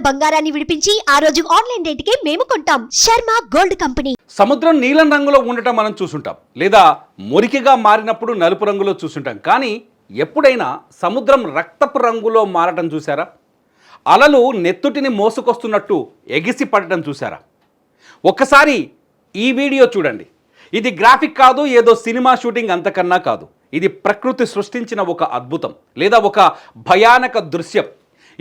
బంగారాన్ని విడిపించి ఆ రోజు ఆన్లైన్ రేటుకే మేము కొంటాం. Sharma gold company. సముద్రం నీలం రంగులో ఉండటం మనం చూసుంటాం, లేదా మురికిగా మారినప్పుడు నలుపు రంగులో చూసుంటాం. కానీ ఎప్పుడైనా సముద్రం రక్తపు రంగులో మారటం చూసారా? అలలు నెత్తుటిని మోసుకొస్తున్నట్టు ఎగిసి పడటం చూసారా? ఒక్కసారి ఈ వీడియో చూడండి. ఇది గ్రాఫిక్ కాదు, ఏదో సినిమా షూటింగ్ అంతకన్నా కాదు. ఇది ప్రకృతి సృష్టించిన ఒక అద్భుతం, లేదా ఒక భయానక దృశ్యం.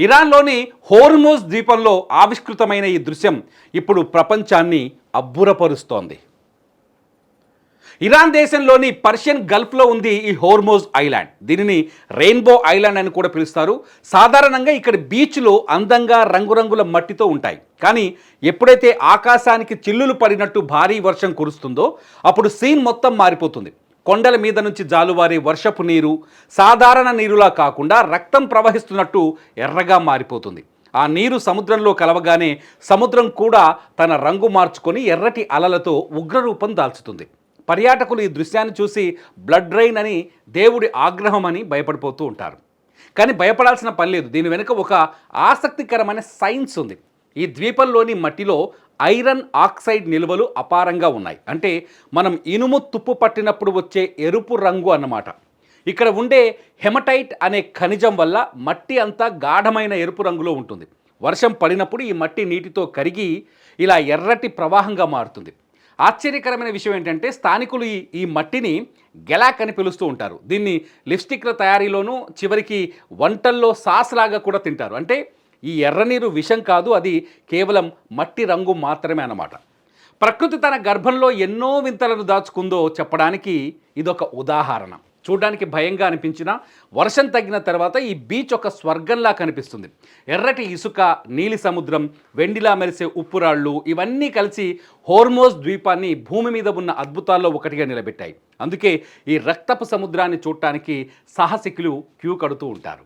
ఇరాన్లోని హోర్మోజ్ ద్వీపంలో ఆవిష్కృతమైన ఈ దృశ్యం ఇప్పుడు ప్రపంచాన్ని అబ్బురపరుస్తోంది. ఇరాన్ దేశంలోని పర్షియన్ గల్ఫ్లో ఉంది ఈ హోర్మోజ్ ఐలాండ్. దీనిని రెయిన్బో ఐలాండ్ అని కూడా పిలుస్తారు. సాధారణంగా ఇక్కడ బీచ్లు అందంగా రంగురంగుల మట్టితో ఉంటాయి. కానీ ఎప్పుడైతే ఆకాశానికి చిల్లులు పడినట్టు భారీ వర్షం కురుస్తుందో అప్పుడు సీన్ మొత్తం మారిపోతుంది. కొండల మీద నుంచి జాలువారే వర్షపు నీరు సాధారణ నీరులా కాకుండా రక్తం ప్రవహిస్తున్నట్టు ఎర్రగా మారిపోతుంది. ఆ నీరు సముద్రంలో కలవగానే సముద్రం కూడా తన రంగు మార్చుకొని ఎర్రటి అలలతో ఉగ్రరూపం దాల్చుతుంది. పర్యాటకులు ఈ దృశ్యాన్ని చూసి బ్లడ్ రైన్ అని, దేవుడి ఆగ్రహం అని భయపడిపోతూ ఉంటారు. కానీ భయపడాల్సిన పని లేదు. దీని వెనుక ఒక ఆసక్తికరమైన సైన్స్ ఉంది. ఈ ద్వీపంలోని మట్టిలో ఐరన్ ఆక్సైడ్ నిల్వలు అపారంగా ఉన్నాయి. అంటే మనం ఇనుము తుప్పు పట్టినప్పుడు వచ్చే ఎరుపు రంగు అన్నమాట. ఇక్కడ ఉండే హెమటైట్ అనే ఖనిజం వల్ల మట్టి అంతా గాఢమైన ఎరుపు రంగులో ఉంటుంది. వర్షం పడినప్పుడు ఈ మట్టి నీటితో కరిగి ఇలా ఎర్రటి ప్రవాహంగా మారుతుంది. ఆశ్చర్యకరమైన విషయం ఏంటంటే స్థానికులు ఈ మట్టిని గెలాక్ అని పిలుస్తూ ఉంటారు. దీన్ని లిప్స్టిక్ల తయారీలోనూ చివరికి వంటల్లో సాస్ లాగా కూడా తింటారు. అంటే ఈ ఎర్రనీరు విషం కాదు, అది కేవలం మట్టి రంగు మాత్రమే అన్నమాట. ప్రకృతి తన గర్భంలో ఎన్నో వింతలను దాచుకుందో చెప్పడానికి ఇదొక ఉదాహరణ. చూడడానికి భయంగా అనిపించినా వర్షం తగ్గిన తర్వాత ఈ బీచ్ ఒక స్వర్గంలా కనిపిస్తుంది. ఎర్రటి ఇసుక, నీలి సముద్రం, వెండిలా మెరిసే ఉప్పురాళ్ళు ఇవన్నీ కలిసి హోర్మోజ్ ద్వీపాన్ని భూమి మీద ఉన్న అద్భుతాల్లో ఒకటిగా నిలబెట్టాయి. అందుకే ఈ రక్తపు సముద్రాన్ని చూడటానికి సాహసికులు క్యూ కడుతూ ఉంటారు.